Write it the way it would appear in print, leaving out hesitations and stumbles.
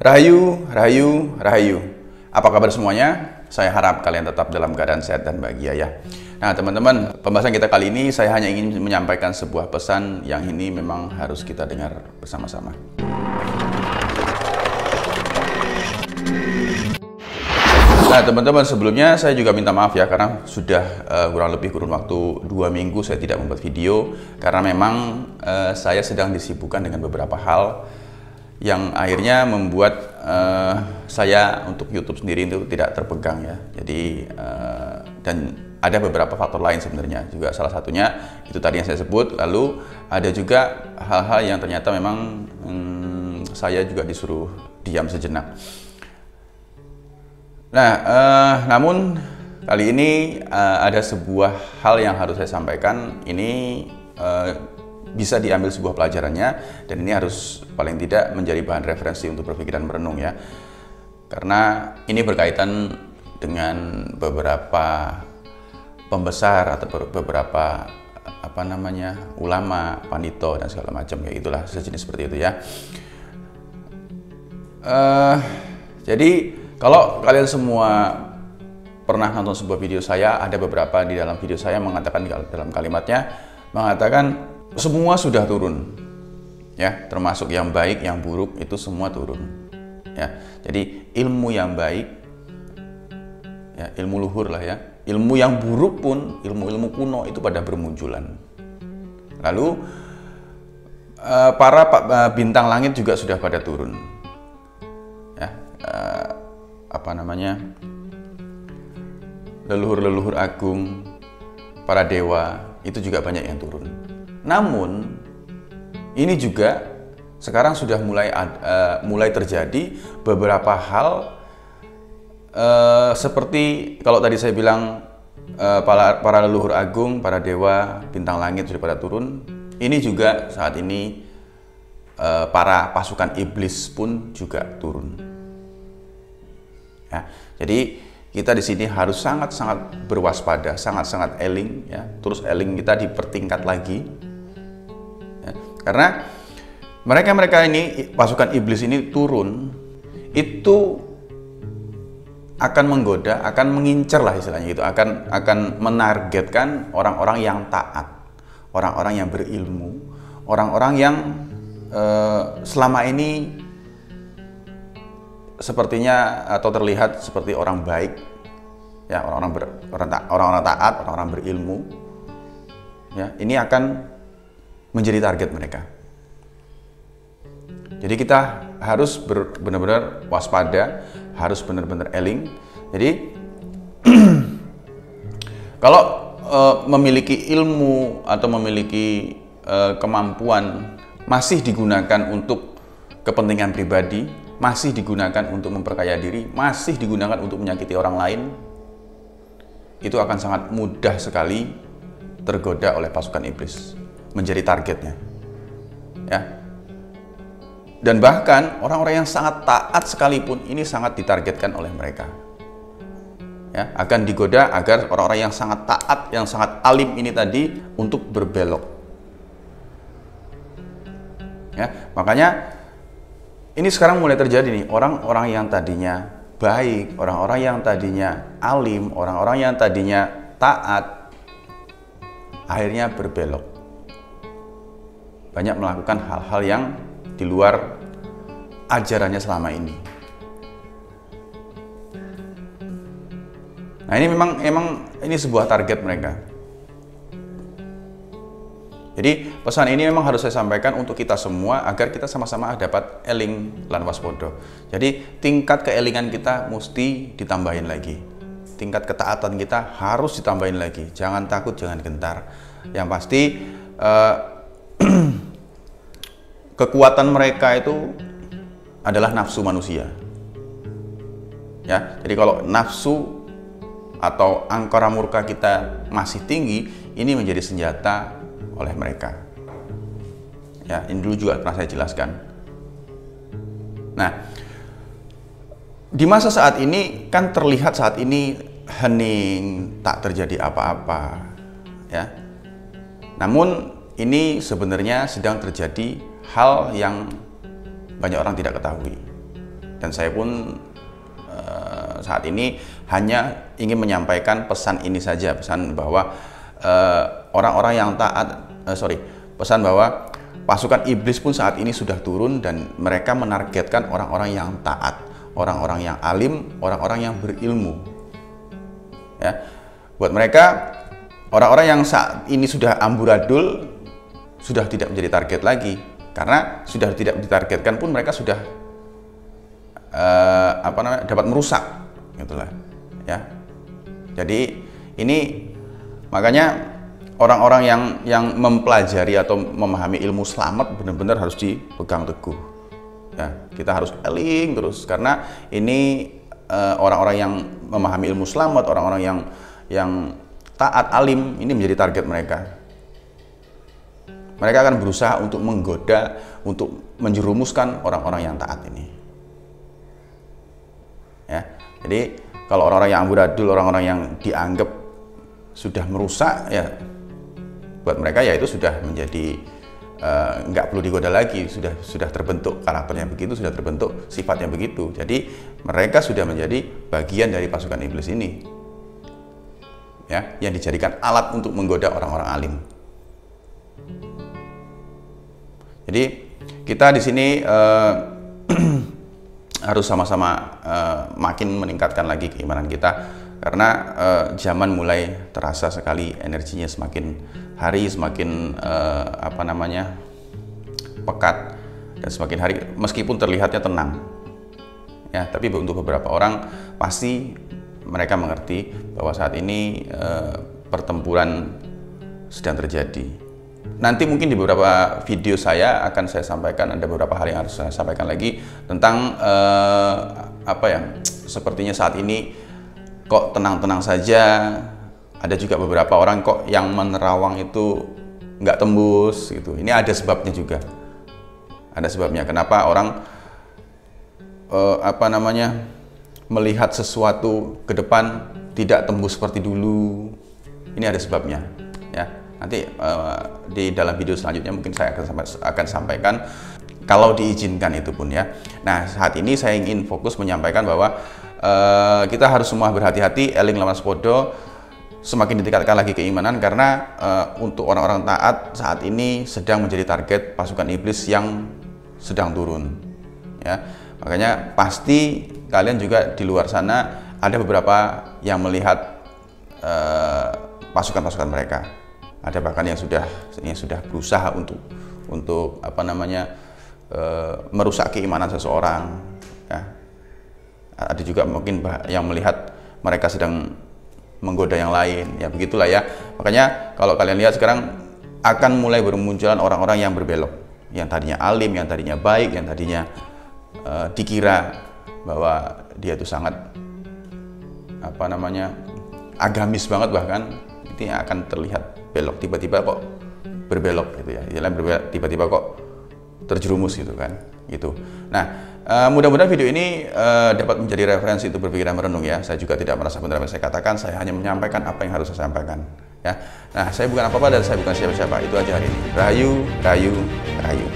Rahayu, rahayu, rahayu. Apa kabar semuanya? Saya harap kalian tetap dalam keadaan sehat dan bahagia ya. Nah teman-teman, pembahasan kita kali ini saya hanya ingin menyampaikan sebuah pesan yang ini memang harus kita dengar bersama-sama. Nah teman-teman, sebelumnya saya juga minta maaf ya karena sudah kurang lebih kurun waktu 2 minggu saya tidak membuat video karena memang saya sedang disibukkan dengan beberapa hal yang akhirnya membuat saya untuk YouTube sendiri itu tidak terpegang ya. Jadi dan ada beberapa faktor lain sebenarnya juga, salah satunya itu tadi yang saya sebut. Lalu ada juga hal-hal yang ternyata memang saya juga disuruh diam sejenak. Nah, namun kali ini ada sebuah hal yang harus saya sampaikan. Ini bisa diambil sebuah pelajarannya, dan ini harus paling tidak menjadi bahan referensi untuk berpikir dan merenung ya. Karena ini berkaitan dengan beberapa pembesar atau beberapa ulama, pandito dan segala macam kayak itulah, sejenis seperti itu ya. Jadi kalau kalian semua pernah nonton sebuah video saya, ada beberapa di dalam video saya mengatakan dalam kalimatnya mengatakan semua sudah turun, ya, termasuk yang baik, yang buruk itu semua turun, ya. Jadi ilmu yang baik, ya, ilmu luhur lah ya, ilmu yang buruk pun, ilmu-ilmu kuno itu pada bermunculan. Lalu para bintang langit juga sudah pada turun, ya. Leluhur-leluhur agung, para dewa itu juga banyak yang turun. Namun ini juga sekarang sudah mulai terjadi beberapa hal seperti kalau tadi saya bilang para leluhur agung, para dewa, bintang langit sudah pada turun. Ini juga saat ini para pasukan iblis pun juga turun. Ya, jadi kita di sini harus sangat-sangat berwaspada, sangat-sangat eling ya. Terus eling kita dipertingkat lagi. Ya, karena mereka ini, pasukan iblis ini turun, itu akan menggoda, akan mengincar lah istilahnya gitu, akan menargetkan orang-orang yang taat, orang-orang yang berilmu, orang-orang yang selama ini sepertinya atau terlihat seperti orang baik, ya, orang-orang taat, orang-orang berilmu, ya, ini akan menjadi target mereka. Jadi kita harus benar-benar waspada, harus benar-benar eling. Jadi kalau memiliki ilmu atau memiliki kemampuan masih digunakan untuk kepentingan pribadi, masih digunakan untuk memperkaya diri, masih digunakan untuk menyakiti orang lain, itu akan sangat mudah sekali tergoda oleh pasukan iblis, menjadi targetnya, ya. Dan bahkan orang-orang yang sangat taat sekalipun ini sangat ditargetkan oleh mereka, ya, akan digoda agar orang-orang yang sangat taat, yang sangat alim ini tadi untuk berbelok, ya. Makanya ini sekarang mulai terjadi nih, orang-orang yang tadinya baik, orang-orang yang tadinya alim, orang-orang yang tadinya taat, akhirnya berbelok. Banyak melakukan hal-hal yang di luar ajarannya selama ini. Nah ini memang ini sebuah target mereka. Jadi pesan ini memang harus saya sampaikan untuk kita semua agar kita sama-sama dapat eling lan waspodo. Jadi tingkat keelingan kita mesti ditambahin lagi. Tingkat ketaatan kita harus ditambahin lagi. Jangan takut, jangan gentar. Yang pasti kekuatan mereka itu adalah nafsu manusia. Ya, jadi kalau nafsu atau angkara murka kita masih tinggi, ini menjadi senjata oleh mereka. Ya, ini dulu juga pernah saya jelaskan. Nah, di masa saat ini kan terlihat saat ini hening, tak terjadi apa-apa, ya. Namun ini sebenarnya sedang terjadi hal yang banyak orang tidak ketahui. Dan saya pun saat ini hanya ingin menyampaikan pesan ini saja, pesan bahwa orang-orang yang taat, pesan bahwa pasukan iblis pun saat ini sudah turun dan mereka menargetkan orang-orang yang taat, orang-orang yang alim, orang-orang yang berilmu. Ya, buat mereka orang-orang yang saat ini sudah amburadul sudah tidak menjadi target lagi, karena sudah tidak ditargetkan pun mereka sudah dapat merusak, gitulah. Ya, jadi ini makanya orang-orang yang mempelajari atau memahami ilmu selamat benar-benar harus dipegang teguh. Ya, kita harus eling terus, karena ini orang-orang yang memahami ilmu selamat, orang-orang yang taat, alim, ini menjadi target mereka. Mereka akan berusaha untuk menggoda, untuk menjerumuskan orang-orang yang taat ini. Ya, jadi kalau orang-orang yang amburadul, orang-orang yang dianggap sudah merusak, ya buat mereka ya itu sudah menjadi nggak perlu digoda lagi, sudah terbentuk karakternya begitu, sudah terbentuk sifatnya begitu. Jadi mereka sudah menjadi bagian dari pasukan iblis ini, ya, yang dijadikan alat untuk menggoda orang-orang alim. Jadi kita di sini harus sama-sama makin meningkatkan lagi keimanan kita, karena zaman mulai terasa sekali energinya semakin hari semakin pekat, dan semakin hari meskipun terlihatnya tenang, ya, tapi untuk beberapa orang pasti mereka mengerti bahwa saat ini pertempuran sedang terjadi. Nanti mungkin di beberapa video saya akan saya sampaikan, ada beberapa hal yang harus saya sampaikan lagi tentang sepertinya saat ini kok tenang-tenang saja. Ada juga beberapa orang kok yang menerawang itu nggak tembus gitu. Ini ada sebabnya juga. Ada sebabnya kenapa orang melihat sesuatu ke depan tidak tembus seperti dulu. Ini ada sebabnya, ya. Nanti di dalam video selanjutnya mungkin saya akan sampaikan, kalau diizinkan itu pun, ya. Nah, saat ini saya ingin fokus menyampaikan bahwa kita harus semua berhati-hati, eling lawan sepodo, semakin ditingkatkan lagi keimanan, karena untuk orang-orang taat saat ini sedang menjadi target pasukan iblis yang sedang turun, ya. Makanya pasti kalian juga di luar sana ada beberapa yang melihat pasukan-pasukan mereka. Ada bahkan yang sudah berusaha untuk merusak keimanan seseorang, ya. Ada juga mungkin yang melihat mereka sedang menggoda yang lain, ya begitulah, ya. Makanya kalau kalian lihat sekarang akan mulai bermunculan orang-orang yang berbelok, yang tadinya alim, yang tadinya baik, yang tadinya dikira bahwa dia itu sangat agamis banget, bahkan itu yang akan terlihat belok, tiba-tiba kok berbelok gitu, ya. Tiba-tiba kok terjerumus gitu kan, gitu. Nah, mudah-mudahan video ini dapat menjadi referensi untuk berpikir dan merenung, ya. Saya juga tidak merasa benar apa yang saya katakan, saya hanya menyampaikan apa yang harus saya sampaikan, ya. Nah, saya bukan apa-apa dan saya bukan siapa-siapa, itu aja hari ini. Rahayu, rahayu, rahayu.